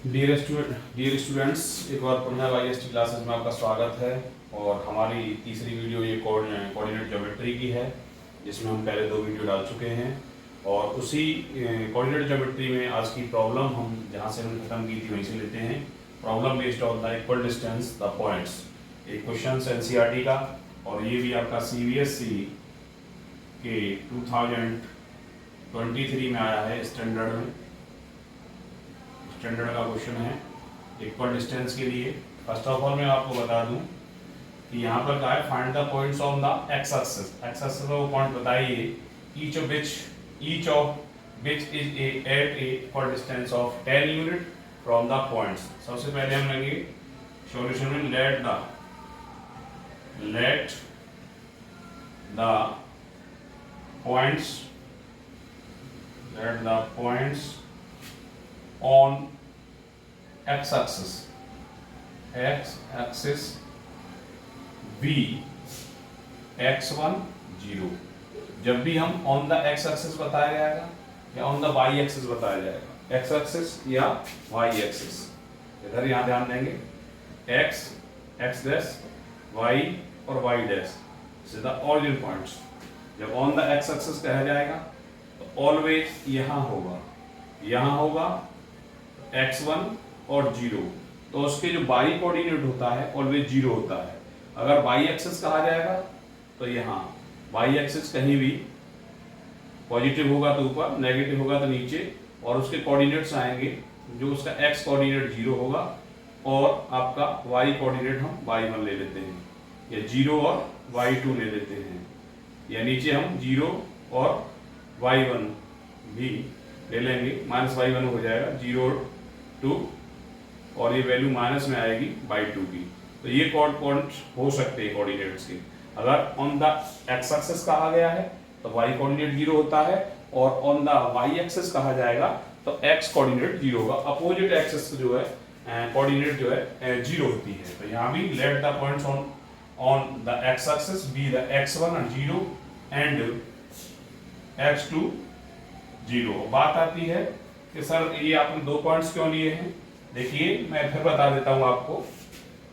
Dear students, एक बार पुनः YST classes में आपका स्वागत है। और हमारी तीसरी वीडियो ये कोऑर्डिनेट ज्योमेट्री की है, जिसमें हम पहले 2 वीडियो डाल चुके हैं। और उसी कोऑर्डिनेट ज्योमेट्री में आज की प्रॉब्लम हम जहाँ से हमने खत्म की थी वहीं से लेते हैं। Problem based on the equal distance the points, एक क्वेश्चन NCERT का, और ये भी आपका CBSE के 2023 में आया है स्टैंडर्ड में। स्टैंडर्ड का क्वेश्चन है इक्वल डिस्टेंस के लिए। फर्स्ट ऑफ ऑल मैं आपको बता दूं कि यहाँ पर क्या है, find the points on the x axis. X axis में वो पॉइंट बताइए each of which is at a equal distance of 10 unit from the points. सबसे पहले हम लेंगे सॉल्यूशन में let the points on x axis be x1 0। जब भी हम on the x axis बताया जाएगा या on the y axis बताया जाएगा, x axis या y axis, इधर यहाँ ध्यान देंगे x डैश y और y dash, this is the origin points. जब on the x axis कहा जाएगा तो ऑलवेज यहाँ होगा x1 और 0, तो उसके जो y कोऑर्डिनेट होता है ऑलवेज 0 होता है। अगर y एक्सिस कहा जाएगा तो यहाँ y एक्सिस कहीं भी पॉजिटिव होगा तो ऊपर, नेगेटिव होगा तो नीचे, और उसके कोऑर्डिनेट्स आएंगे जो उसका x कोऑर्डिनेट 0 होगा और आपका y कोऑर्डिनेट हम y1 ले लेते हैं, या 0 और y2 ले लेते हैं, या नीचे हम 0 और y1 भी ले लेंगे, -y1 हो जाएगा 0 2, और ये वैल्यू माइनस में आएगी बाई 2 की। तो ये पॉइंट हो सकते हैं कोऑर्डिनेट्स के। अगर ऑन द एक्स एक्सिस कहा गया है तो y कोऑर्डिनेट 0 होता है, और ऑन द y एक्सिस कहा जाएगा तो x कोऑर्डिनेट 0 होगा। अपोजिट एक्सिस जो है कोऑर्डिनेट जो है 0 होती है। तो यहाँ भी late the points on the x axis be the x1 0 and x2 0। बात आती है कि सर ये आपने 2 पॉइंट्स क्यों लिए हैं। देखिए मैं फिर बता देता हूँ आपको,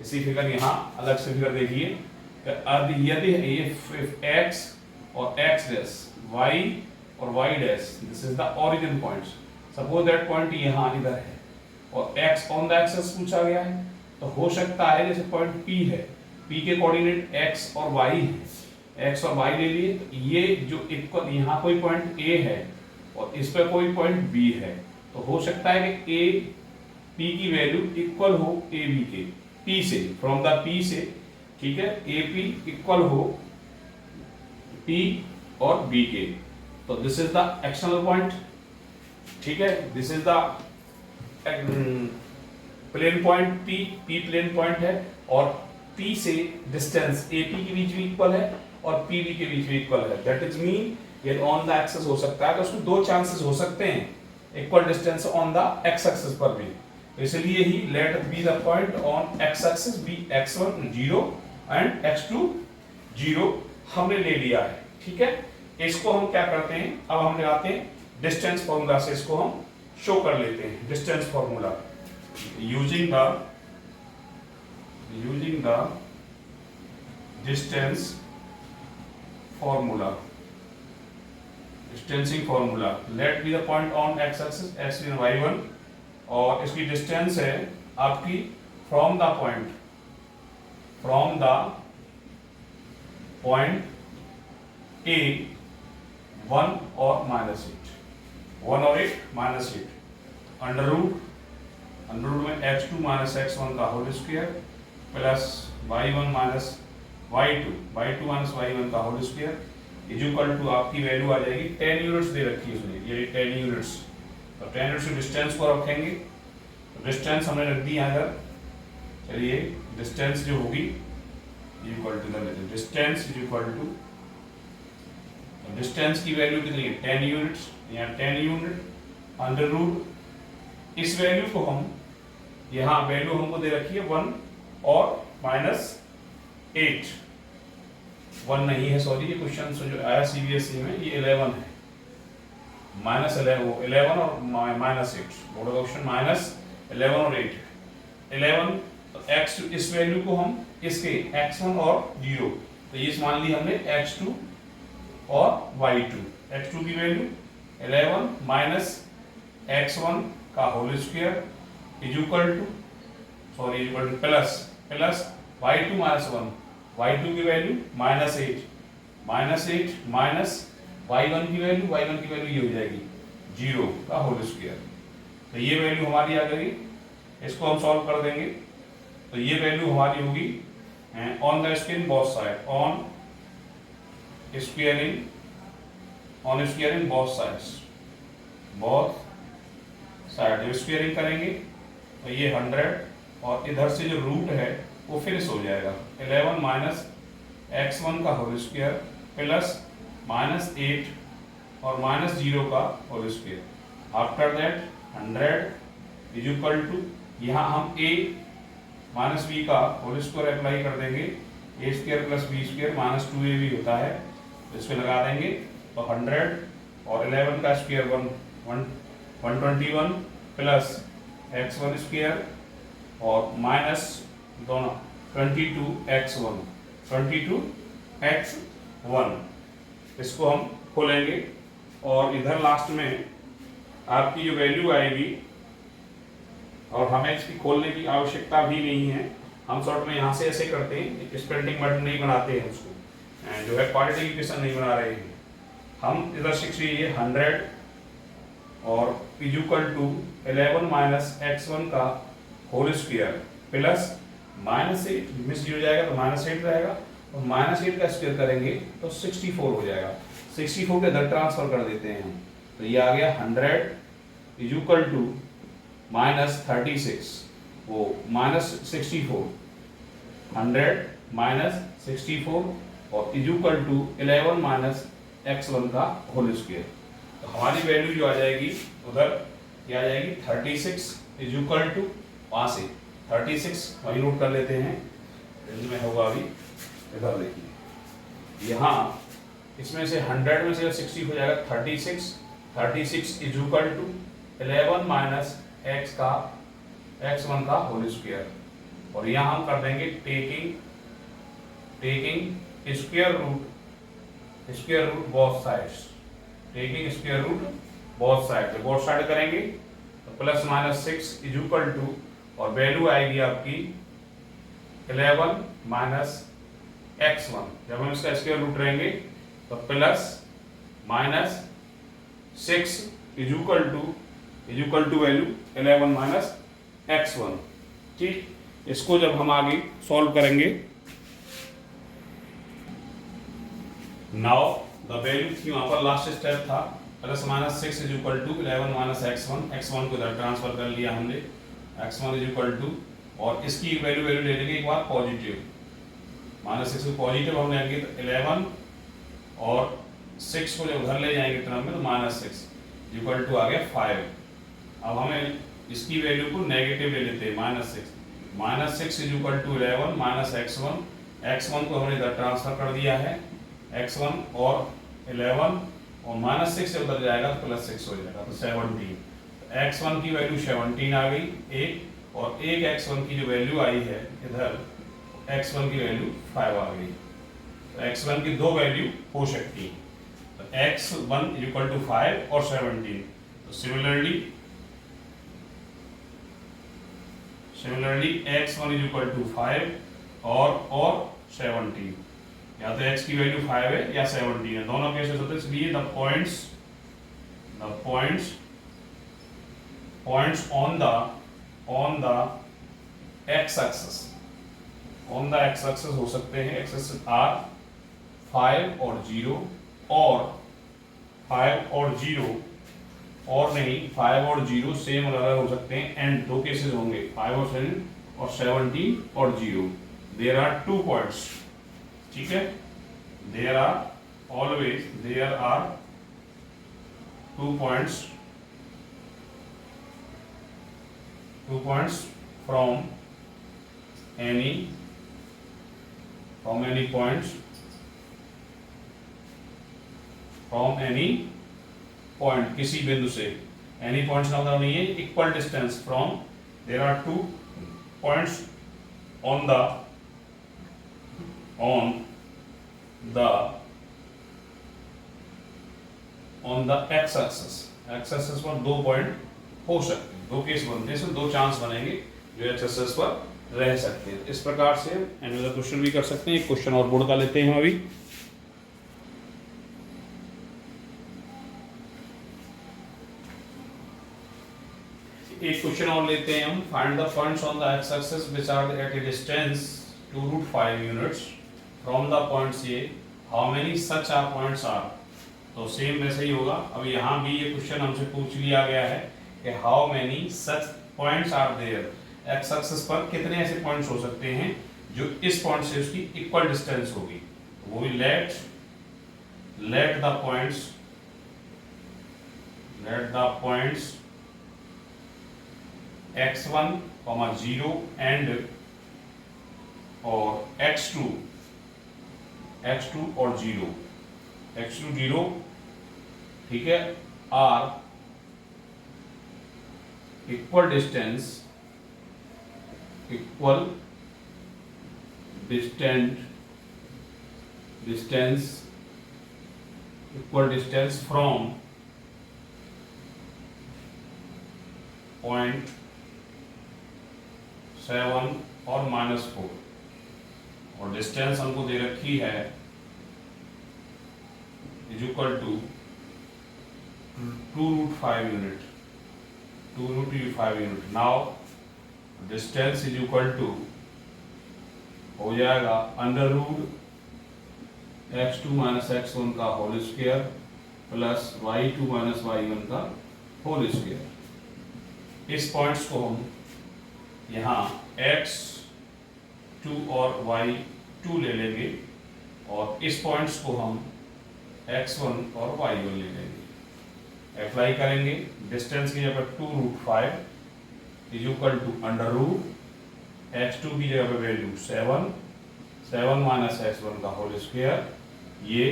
इसी फिगर यहाँ अलग से फिगर देखिए, यदि ये x और x डैश y और y dash, this is the origin points. Suppose that point यहाँ इधर है और x ऑन द एक्सिस पूछा गया है, तो हो सकता है जैसे पॉइंट P है, P के कोऑर्डिनेट x और y है, x और y ले लिए, तो ये जो इक्वल यहाँ कोई पॉइंट A है और इस पे कोई पॉइंट B है, तो हो सकता है कि A P की वैल्यू इक्वल हो A B के, P से, फ्रॉम द P से, ठीक है, A P इक्वल हो P और B के। तो this is the external point, ठीक है, this is the plane point P plane point है, और P से डिस्टेंस AP के बीच में इक्वल है और PB के बीच में इक्वल है। दैट इज मीन ये ऑन द एक्सिस हो सकता है, तो उसमें 2 चांसेस हो सकते हैं equal distance on the x axis पर भी। इसलिए ही let be the point on x axis be x1 0 and x2 0 हमने ले लिया है, ठीक है। इसको हम क्या करते हैं, अब हम लगाते हैं डिस्टेंस फॉर्मूला से, इसको हम शो कर लेते हैं। Distance formula using the distance distancing formula, let be the point on x axis x1 y1, और इसकी डिस्टेंस है आपकी फ्रॉम द पॉइंट A 1 और -8 अंडर रूट में x2 माइनस x1 का whole square plus y1 minus y2 minus y1 का whole square is equal to, आपकी value आ जाएगी 10 यूनिट्स दे रखी है उसने, ये 10 यूनिट्स। तो 10 यूनिट्स की डिस्टेंस को रखेंगे, तो डिस्टेंस हमने रख दी यहाँ इधर। चलिए डिस्टेंस जो होगी equal to distance is equal to, distance की वैल्यू कितनी है 10 यूनिट्स, यहाँ 10 यूनिट अंडर रूट, इस वैल्यू को हम यहाँ वैल्यू हमको दे रखी है 1 और -8, 1 नहीं है, सॉरी, ये क्वेश्चन जो आया CBSE में ये 11 है, -11 और -8, बोर्ड का क्वेश्चन 11 और 8, 11 तो x इस वैल्यू को हम इसके x1 और 0, तो ये मान ली हमने x2 और y2, x2 की वैल्यू 11 माइनस x1 का whole square is equal to plus y2 minus 1, y2 की वैल्यू माइनस 8 माइनस y1 की वैल्यू ये हो जाएगी 0 का होल स्क्वायर। तो ये वैल्यू हमारी आ गई, इसको हम सॉल्व कर देंगे तो ये वैल्यू हमारी होगी on the square both side, on squaring both sides, both side squaring करेंगे तो ये 100 और इधर से जो रूट है वो फिनिश हो जाएगा 11 माइनस x1 का होल स्क्वायर प्लस माइनस 8 और माइनस 0 का whole square. After that 100 is equal to, यहाँ हम a माइनस बी का होल स्क्वायर अप्लाई कर देंगे, A square plus B square minus 2ab होता है, तो इस पे लगा देंगे तो 100 और 11 का स्क्वायर 121 प्लस x1 स्क्वायर और माइनस दोनों 22x1, इसको हम खोलेंगे और इधर लास्ट में आपकी जो वैल्यू आएगी, और हमें इसकी खोलने की आवश्यकता भी नहीं है, हम शॉर्ट में यहाँ से ऐसे करते हैं, स्प्लिटिंग बटन नहीं बनाते हैं उसको, जो है क्वाड्रेटिक इक्वेशन नहीं बना रहे हैं हम। इधर 100 और is equal to 11 minus x1 का whole square plus minus 8 miss हो जाएगा तो माइनस 8 रहेगा, और माइनस 8 का स्क्वायर करेंगे तो 64 हो जाएगा, 64 के इधर ट्रांसफर कर देते हैं हम, तो ये आ गया 100 इज इक्वल टू माइनस 36 वो माइनस 64, 100 माइनस 64 और is equal to 11 minus x1 का होल स्क्वायर। तो हमारी वैल्यू जो आ जाएगी उधर क्या आ जाएगी 36 इज इक्वल टू, वहाँ से 36 वही नोट कर लेते हैं, रेंज में होगा अभी, इधर देखिए यहाँ इसमें से 100 में से 60 हो जाएगा 36 is equal to 11 minus x1 का होल स्क्वायर, और यहाँ हम कर देंगे taking square root both sides, taking square root both side, both side करेंगे तो plus minus 6 is equal to, और वैल्यू आएगी आपकी 11 माइनस x1, जब हम इसका स्क्वायर रूट रहेंगे तो plus minus 6 is equal to value 11 minus x1। ठीक, इसको जब हम आगे सॉल्व करेंगे, नाउ द वैल्यू थी वहां पर लास्ट स्टेप था plus minus 6 is equal to 11 minus x1 को इधर ट्रांसफर कर लिया हमने, x1 इज इक्वल टू, और इसकी वैल्यू ले लेंगे एक बार पॉजिटिव, माइनस 6 को पॉजिटिव हम लेंगे तो 11 और 6 को जब उधर ले जाएंगे टर्म में तो माइनस 6 इक्वल टू आ गया 5। अब हमें इसकी वैल्यू को नेगेटिव ले लेते हैं minus 6 is equal to 11 minus x1 को हमने इधर ट्रांसफर कर दिया है, x1 और 11 और माइनस 6 से उधर जाएगा तो प्लस 6 हो जाएगा तो 17, x1 की वैल्यू 17 आ गई एक, और एक x1 की जो वैल्यू आई है इधर x1 की वैल्यू 5 आ गई, तो x1 की दो वैल्यू हो सकती है, तो x1 इक्वल टू 5 और 17, तो similarly x1 is equal to 5 और 17, या तो x की वैल्यू 5 है या 17 है, दोनों केसेस होते हैं, इसलिए the points on the x axis हो सकते हैं, एक्सिस आर 5 और 0 और 5 और 0 और नहीं 5 और 0 सेम अलग हो सकते हैं, एंड दो केसेस होंगे 5 और 7 और 17 और 0, देयर आर 2 पॉइंट्स, ठीक है, there are 2 points from any point किसी बिंदु से, एनी पॉइंट्स का मतलब नहीं है, equal distance from there are two points on the x axis पर 2 पॉइंट हो सकते हैं, 2 केस बनते हैं, इसमें 2 चांस बनेंगे जो एक्स एक्सेस पर रह सकते हैं। इस प्रकार से एनुअल क्वेश्चन भी कर सकते हैं। एक क्वेश्चन और बोर्ड का लेते हैं अभी। एक क्वेश्चन और लेते हैं हम। Find the points on the x axis which are at a distance 2√5 units from the points A, how many such are points are. तो सेम वैसे ही होगा। अब यहाँ भी ये क्वेश्चन हमसे पूछ लिया गया है कि how many such points are there, x axis पर कितने ऐसे पॉइंट्स हो सकते हैं जो इस पॉइंट से उसकी इक्वल डिस्टेंस होगी। वो भी late the points x1, 0 and और x2 और 0, x2 0, ठीक है, are equal distance from point 7 और -4, और डिस्टेंस हमको दे रखी है is equal to 2√5 unit, 2√5 unit. Now distance is equal to हो जाएगा √x2 - x1 का whole square plus y2 - y1 का होल स्क्वायर। इस पॉइंट्स को हम यहाँ x2 और y2 ले लेंगे और इस पॉइंट्स को हम x1 और y1 ले लेंगे। अप्लाई करेंगे, डिस्टेंस की जगह 2√5 इज इक्वल टू x2 की जगह पे वैल्यू 7 - x1 का होल स्क्वायर, ये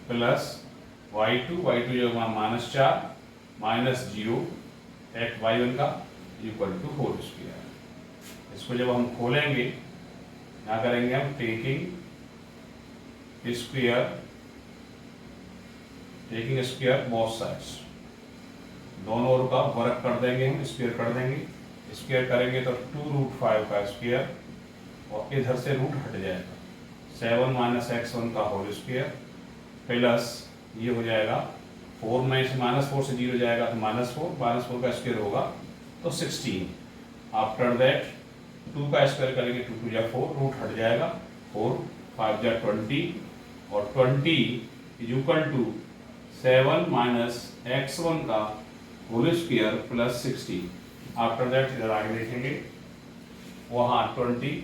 प्लस y2 जगह -4 -0 y1 का इक्वल टू होल स्क्वायर। इसको जब हम खोलेंगे, क्या करेंगे हम, टेकिंग स्क्वायर बोथ साइड्स, दोनों ओर का वर्क कर देंगे, हम स्क्वायर कर देंगे। स्क्वायर करेंगे तो 2√5 का स्क्वायर और इधर से रूट हट जाएगा, 7 - x1 का होल स्क्वायर प्लस ये हो जाएगा 4 में से -4 से 0 जाएगा तो -4 का स्क्वायर होगा तो 16। आफ्टर दैट 2 का स्क्वायर करेंगे, 2 2 जा 4, रूट हट जाएगा, 4 5 जा 20 और 20 इज इक्वल टू 7 - x1 का whole square plus 16। After that इधर आगे देखेंगे, वहाँ 20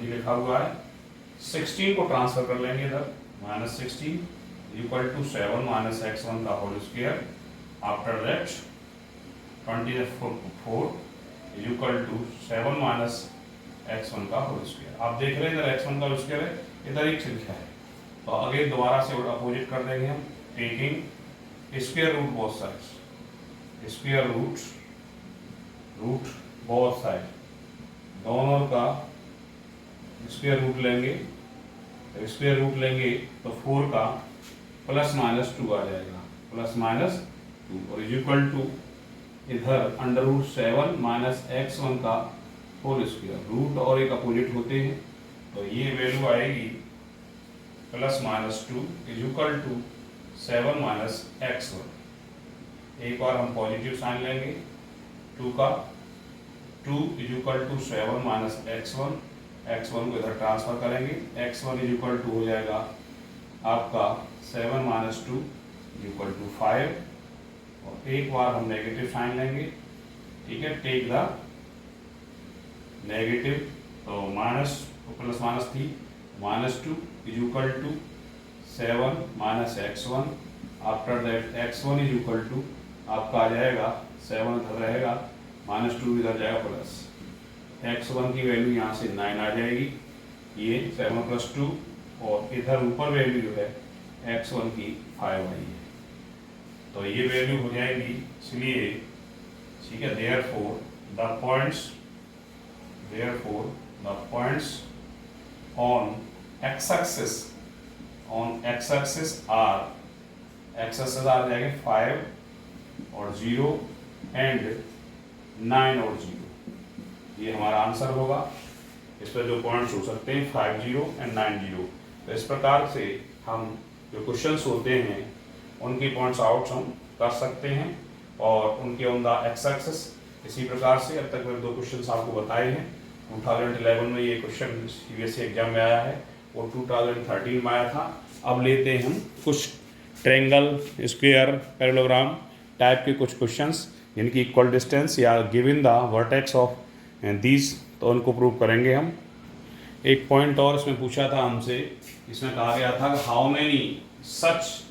लिखा हुआ है, 16 को ट्रांसफर कर लेंगे इधर, -16 इक्वल टू 7 - x1 का whole square. After that 24 is equal to 7 - x1 का होल स्क्वायर। आप देख रहे हैं इधर x1 का होल स्क्वायर है, इधर एक लिखा है, तो आगे दोबारा से अपोजिट कर देंगे हम, taking square root both sides, square root both side, दोनों का स्क्वायर रूट लेंगे। स्क्वायर रूट लेंगे तो 4 का +-2 आ जाएगा, +-2 और इज इक्वल टू इधर √7 - x1 का होल स्क्वायर, रूट और एक अपोजिट होते हैं, तो ये वैल्यू आएगी +-2 इज इक्वल टू 7 - x1। एक बार हम पॉजिटिव साइन लेंगे, 2 का 2 इज इक्वल टू 7 - x1 को इधर ट्रांसफर करेंगे, x1 इज इक्वल टू हो जाएगा आपका 7 - 2 इक्वल टू 5, और एक बार हम नेगेटिव साइन लेंगे, ठीक है, टेक द नेगेटिव, तो प्लस थी, -2 is equal to 7 - x1। After that x1 is equal to आपका आ जाएगा 7 इधर रहेगा, -2 इधर जाएगा प्लस, x1 की वैल्यू यहाँ से 9 आ जाएगी, ये 7 + 2, और इधर ऊपर वैल्यू जो है x1 की 5 आई है, तो ये वैल्यू हो जाएगी। इसलिए ठीक है, therefore the points therefore the points on x-axis are x-axis आ जाएंगे 5 और 0 एंड 9 और 0। ये हमारा आंसर होगा। इस पर जो पॉइंट्स हो सकते हैं 5 0 एंड 9 0। तो इस प्रकार से हम जो क्वेश्चंस होते हैं उनकी पॉइंट्स आउट हम कर सकते हैं और उनके ऑन द एक्स एक्सिस। इसी प्रकार से अब तक मैंने 2 क्वेश्चंस आपको बताए हैं। 2011 में ये क्वेश्चन सीबीएसई एग्जाम में आया है और 2013 में आया था। अब लेते हैं हम कुछ ट्रायंगल, स्क्वायर, पैरेललोग्राम टाइप के कुछ क्वेश्चंस जिनकी इक्वल डिस्टेंस या given the vertex of these, तो उनको प्रूव करेंगे हम। एक पॉइंट और इसमें पूछा था हमसे, इसमें कहा गया था how many such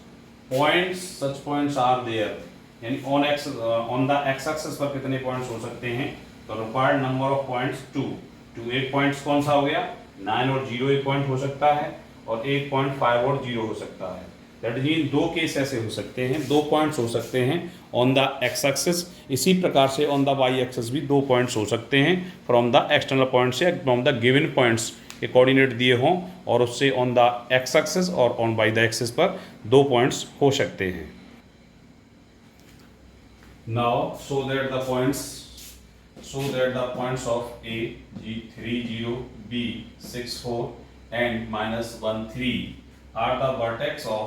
points are there, यानी ऑन द एक्स एक्सिस पर कितने पॉइंट्स हो सकते हैं। तो रिक्वायर्ड नंबर ऑफ पॉइंट्स 2। एक पॉइंट्स कौन सा हो गया, 9 और 0 एक पॉइंट हो सकता है और 1.5 और 0 हो सकता है। दैट मीन 2 केस ऐसे हो सकते हैं, 2 पॉइंट्स हो सकते हैं ऑन द एक्स एक्सिस। इसी प्रकार से ऑन द वाई एक्सिस भी 2 पॉइंट्स हो सकते हैं फ्रॉम द एक्सटर्नल पॉइंट से, फ्रॉम द गिवन पॉइंट्स के कोऑर्डिनेट दिए हों और उससे ऑन द एक्स एक्सिस और ऑन वाई द एक्सिस पर 2 पॉइंट्स हो सकते हैं। Now so that the points of A 3 0, B 6 4 and -1 3 are the vertex of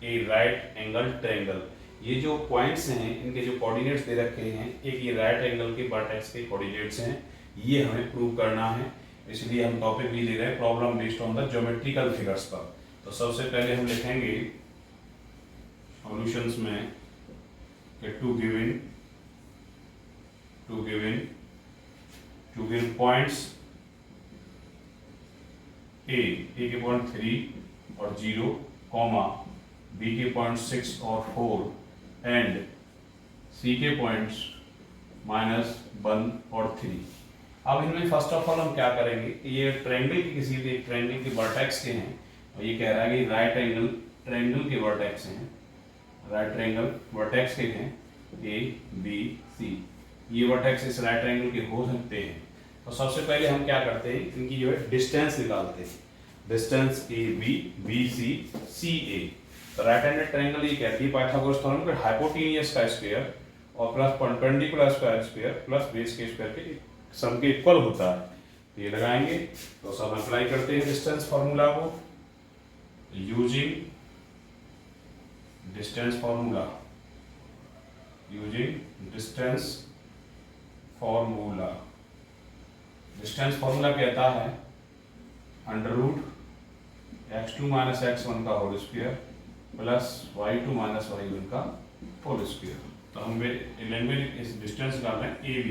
a right angle triangle। ये जो पॉइंट्स हैं इनके जो कोऑर्डिनेट्स दे रखे हैं, एक ये राइट एंगल के वर्टेक्स के कोऑर्डिनेट्स हैं, ये हमें प्रूव करना है। इसलिए हम टॉपिक भी ले रहे हैं problem based on the geometrical figures पर। तो सबसे पहले हम लिखेंगे सॉल्यूशंस में कि टू गिवन पॉइंट्स ए के पॉइंट 3 और 0, कॉमा बी के पॉइंट 6 और 4 एंड सी के पॉइंट्स -1 और 3। अब इनमें फर्स्ट ऑफ ऑल हम क्या करेंगे, ये ट्रायंगल की किसी भी एक ट्रायंगल के वर्टेक्स के हैं और ये कह रहा है कि राइट एंगल ट्रायंगल के वर्टेक्स हैं, राइट ट्रायंगल वर्टेक्स के हैं ए बी सी। ये वर्टेक्स इस राइट एंगल के हो सकते हैं। तो सबसे पहले हम क्या करते हैं, इनकी जो है डिस्टेंस निकालते हैं। डिस्टेंस ए बी सी ए। तो राइट हैंडेड ट्रायंगल ये कहती है पाइथागोरस थ्योरम कि हाइपोटेनियस का स्क्वायर और plus perpendicular square plus base के स्क्वायर के सम के इक्वल होता है। ये लगाएंगे तो सब अप्लाई करते हैं डिस्टेंस फार्मूला को using distance formula distance formula कहता है √x2 - x1 का whole square plus y2 - y1 का होल स्क्वायर। तो हम लैंग्वेज इस डिस्टेंस निकाल रहे हैं ए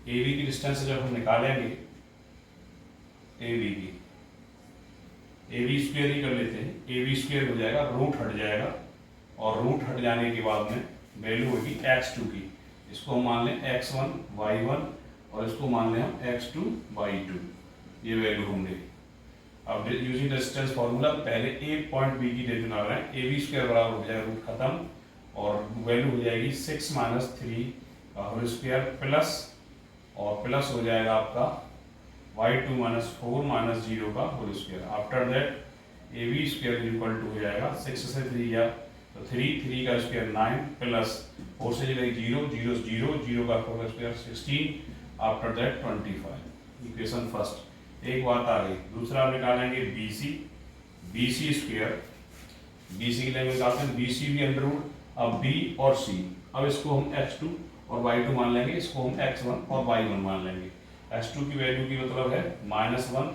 बी की डिस्टेंस जब हम निकालेंगे ए बी स्क्वायर ही कर लेते हैं। ए बी स्क्वायर हो जाएगा, रूट हट जाएगा और रूट हट जाने के बाद में वैल्यू होगी x2 की। इसको हम मान लें x1 y1 और इसको मान लें हम x2 y2, ये वैल्यू होंगे। अब यूजिंग डिस्टेंस फार्मूला पहले ए पॉइंट बी की वैल्यू निकाल रहे हैं। ए बी स्क्वायर बराबर हो जाएगा रूट खत्म और वैल्यू हो जाएगी 6 - 3 का होल स्क्वायर प्लस हो जाएगा आपका y2 - 4 - 0 का whole square. After that A B square equal to हो जाएगा 6 से 3 या तो 3 का स्क्वायर 9 प्लस 4 से जगह 0 का whole square 16। After that 25। Equation first एक बात आ गई। दूसरा हम निकालेंगे BC स्क्वायर। BC की लैंग्वेज निकालते हैं, BC भी अंडर रूट। अब B और C, अब इसको हम x2 और y2 मान लेंगे, इसको हम x1 और y1 मान लेंगे। x2 की वैल्यू की मतलब है -1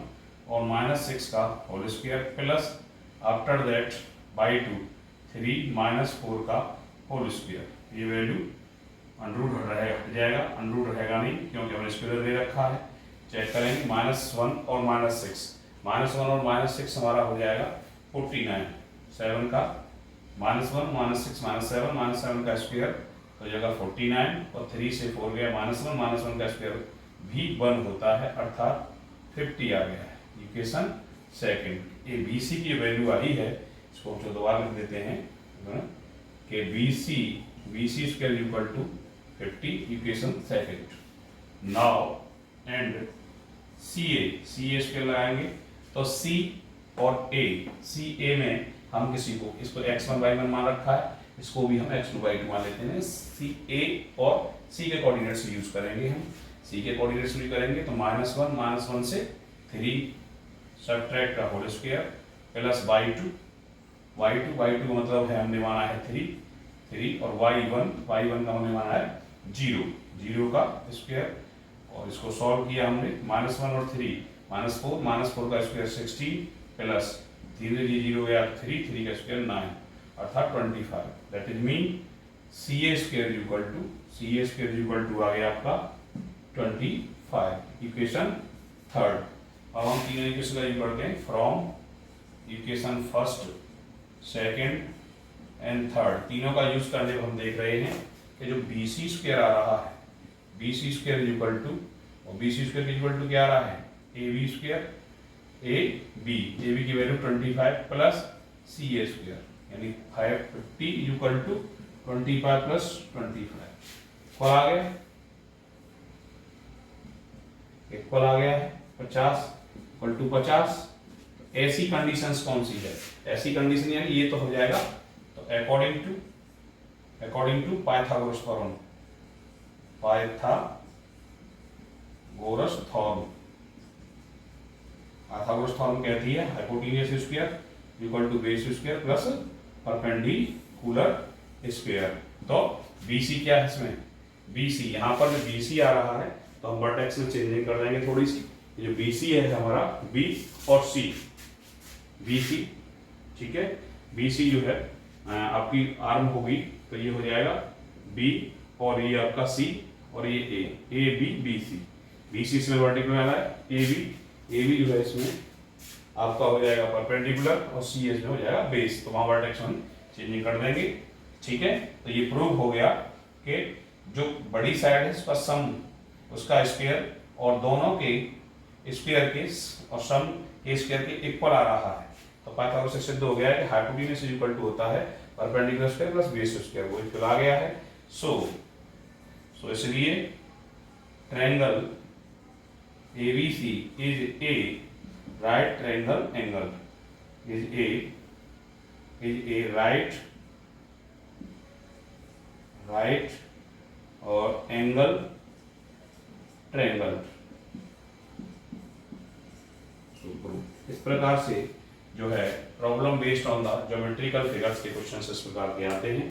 और -6 का whole square plus after that y2 3 - 4 का होल स्क्वायर। ये वैल्यू अंडर रूट हट जाएगा, अंडर रूट रहेगा नहीं क्योंकि हमने स्क्वायर दे रखा है। चेक करेंगे -1 और -6, -1 और -6 हमारा हो जाएगा 49। 7 का -1 -6 -7 -7 का स्क्वायर तो जगह 49 और 3 से 4 गया -1 -1 का स्क्वायर भी 1 होता है, अर्थात 50 आ गया है। Equation second. ये BC की वैल्यू आई है, इसको हम दोबारा लिख देते हैं कि BC square equal to 50। Equation second. Now and C A square लगाएंगे तो सी और ए, सी ए में हम किसी को, इसको x1 y1 मान रखा है, इसको भी हम x2 y2 मान लेते हैं। सी ए और सी के कोऑर्डिनेट्स यूज करेंगे, हम सी के कोऑर्डिनेट्स यूज करेंगे तो -1 से 3 सब्ट्रैक्ट का होल स्क्वायर प्लस y2 का मतलब है हमने माना है 3 और y1 का हमने माना है 0 का स्क्वायर, और इसको सॉल्व किया हमने -1 और 3 -4 का स्क्वायर 16 प्लस 0 गया 3 का स्क्वायर 9 अर्थात 25। That is mean C A square equal to आ गया आपका 25। Equation third. अब हम तीनों इक्वेशन का यूज करते हैं from equation first, second and third, तीनों का यूज करने पर हम देख रहे हैं कि जो बी सी स्क्वायर आ रहा है, B C square equal to, और B C square equal to क्या आ रहा है, A B square, A B की value 25 plus C A square, यानी 550 इक्वल टू 25 प्लस 25 इक्वल आ गया, इक्वल आ गया है 50 इक्वल टू 50। ऐसी कंडीशंस कौन सी है, ऐसी कंडीशन यानी ये तो हो जाएगा, तो अकॉर्डिंग टू पाइथागोरस थ्योरम कहती है hypotenuse square equal to base square plus perpendicular square. तो BC क्या है इसमें, BC यहाँ पर जो BC आ रहा है तो हम वर्टेक्स में चेंजिंग कर देंगे थोड़ी सी, जो BC है हमारा B और C, BC ठीक है, BC जो है आपकी आर्म होगी तो ये हो जाएगा B और ये आपका C और ये A B B C, BC इसमें वर्टिकल वाला है, AB जो है इसमें आपका हो जाएगा परपेंडिकुलर और C इसमें हो जाएगा बेस, तो वहाँ वर्टेक्स हम चेंजिंग कर देंगे ठीक है। तो ये प्रूव हो गया कि जो बड़ी साइड है उसका सम, उसका स्क्वायर और दोनों के स्क्वायर के और सम के स्क्वायर के इक्वल आ रहा है, तो पाइथागोरस से सिद्ध हो गया है कि हाइपोटेन्यूस इक्वल टू होता है perpendicular square plus base square, वो इक्वल आ गया है। सो इसलिए triangle ABC is a right triangle angle, is a right और एंगल ट्रायंगल। इस प्रकार से जो है problem based on the geometrical figures के क्वेश्चन इस प्रकार के आते हैं।